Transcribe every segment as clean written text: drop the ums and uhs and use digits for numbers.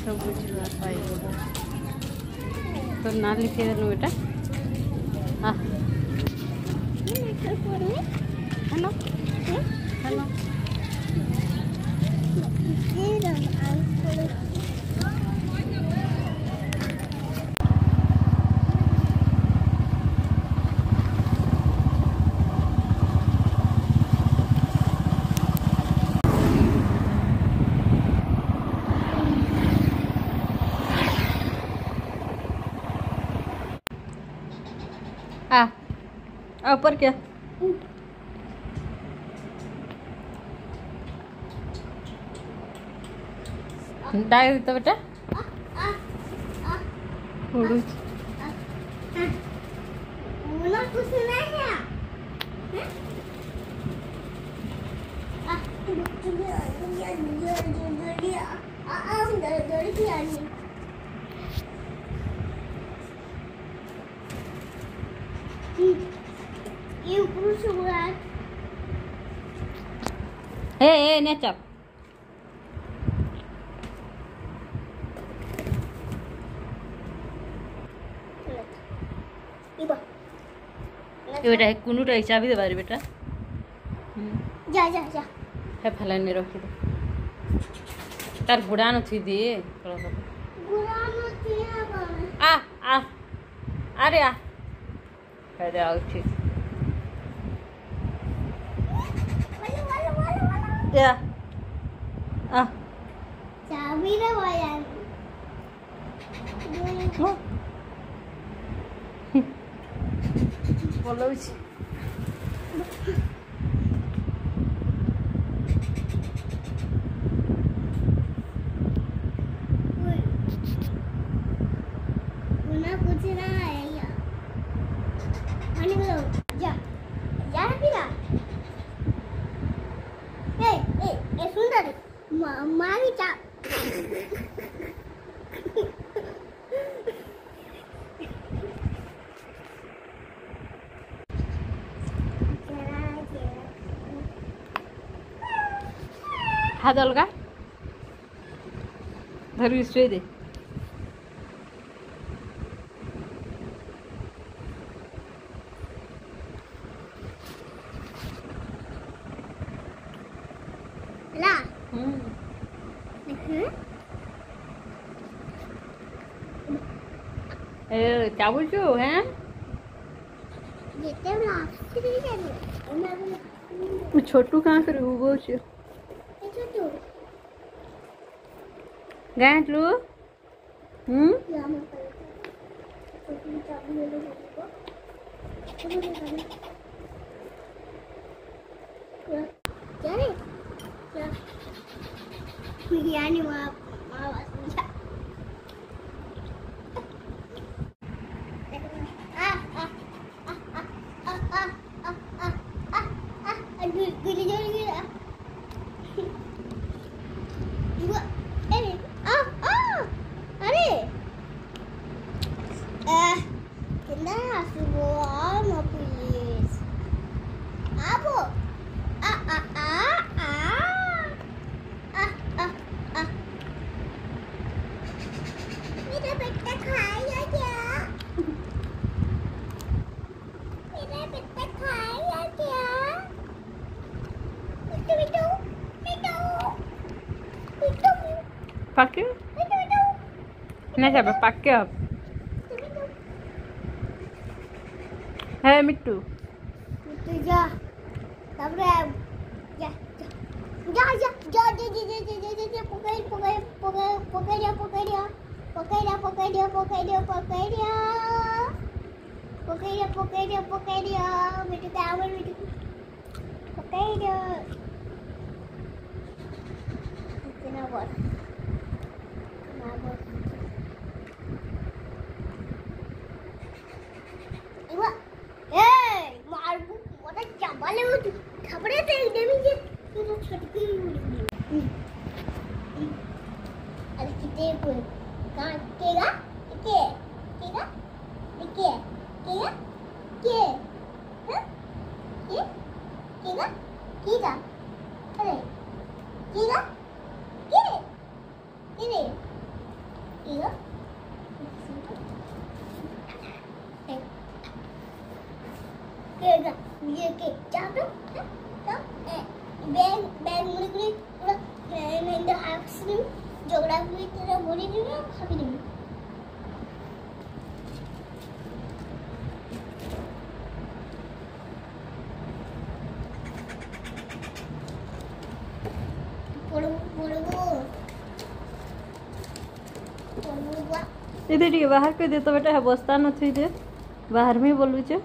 सब बुझा पाई तो ना लिखे देलु बेटा हाँ हेलो हेलो ऊपर क्या डाल तो बेटा उड़ू कुछ नहीं है Hey, Netap. बेटा कुनु टा चाबी दे बारी बेटा जा जा जा है फलान में रखी दे तार गुड़ा न थी दे गुड़ा न थी आ आ अरे आ है दे आओ ठीक या आ चाबी रे वाया बोलो छी उना कुछ ना आया आने लो जा जा पीला ए सुंदर मारी चा हाथ अलगा धर स्ट्रे दे ला ए क्या बोलছো हैं ये ला वो छोटू कहाँ से वो बोलছো गांठ लो यानी pakai nah siapa pakai apa hei Mitu जा तब रे जा जा जा जा जा जा जा जा जा पकड़ पकड़ पकड़ पकड़ जा पकड़ जा पकड़ बेटू क्या बोल बेटू पकड़ दो इतना बोल ना बोल इवा ए मारबू मोटा चबाले वो खबरे ते देवी जी तू तो छटकी अरे कितने बोल कहां केगा केगा केगा के हां केगा केगा अरे केगा के केगा केगा ये के चाटो तो बैग मुड़ी पूरा मैं in the half slim geography तेरा बोली दी ना खाबी दी इधर ठीक बाहर कोई दे तो बेटा है बस्ता न थी दे बाहर में बोलू छ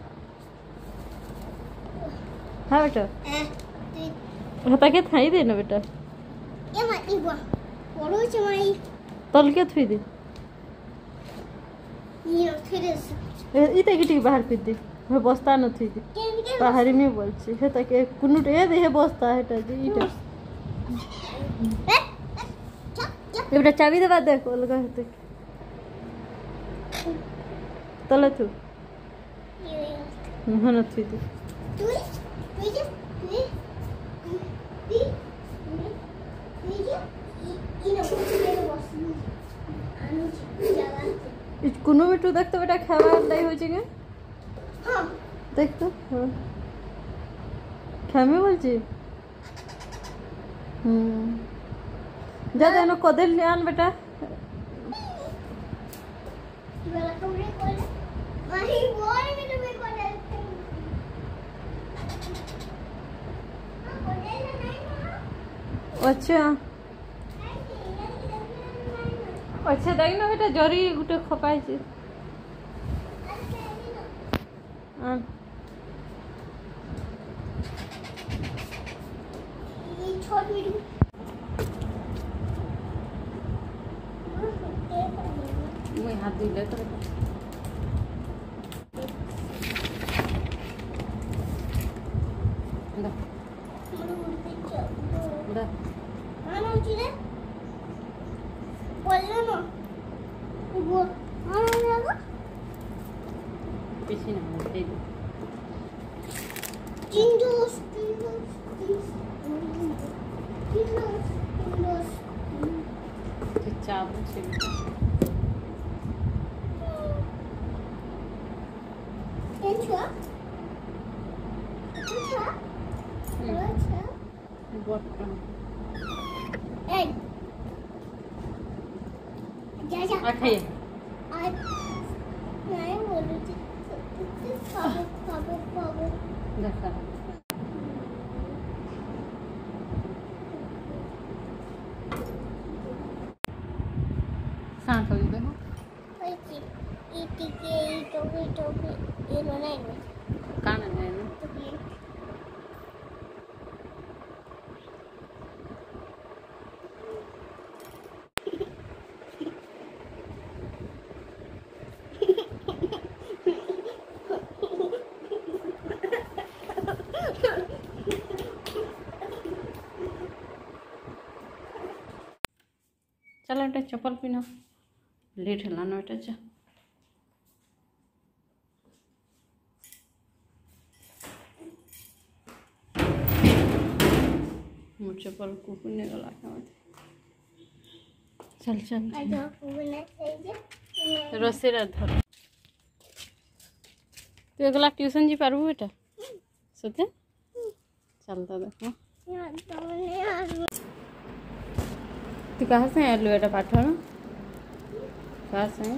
हाँ बेटा हता के थाई दे ना बेटा ये मत इबो बोलू छ माई तल के थी दे ये थी दे इते की ठीक बाहर फिर दे है बस्ता न थी दे बाहर में बोल छ हता के कुनुट ए दे है बस्ता है टा इटा ये बेटा चाबी दे बाद देखो लगा है तले तू मुँह न थी दे कुनो बेटू देख तो बेटा खावा नहीं हो जाएगा हां देख तो खामे बोल छी जा देनो कदल ले आन बेटा वाला कमरे खोल वही बोल में तुम्हें खोल अच्छा अच्छा देख ना बेटा जरी गुटे खपाई छी ये छोड़ वीडियो मैं हाथ दिले तो दा दा आना उचित बोलना ना वो आना लगा पीछे ना दे दे चिंजोस चाबू से अच्छा बटन ए जा आखाए आज नहीं बोलू खाबो देखा शांत हो देखो ये नहीं कान है ना चलो बेटा चप्पल पहनो लेट है ना बेटा जा मो चप्पल को पुण्य गला चल चल रस्सी धर तू एकला ट्यूशन जी पारबू बेटा सत्य चलता देखो तू कहाँ से आलू बेटा पाठ कहाँ से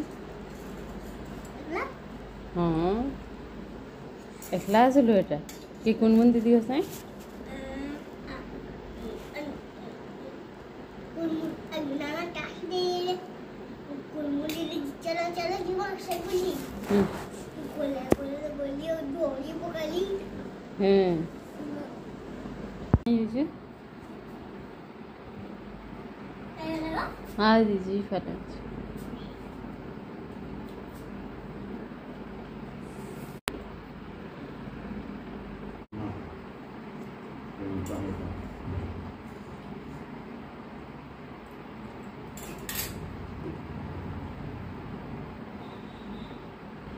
हाँ एकला आसलु बेटा कि कौन मन दीदी हो साई कुन बोली चलो चलो जीवा से बोली बोले बोले तो बोली और बोली बोली ये हाँ दीजिए फटाफट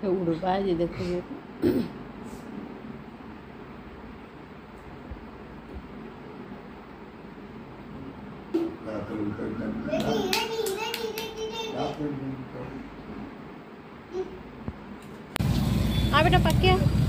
उड़ बाजी देखिए बेटा पक गया।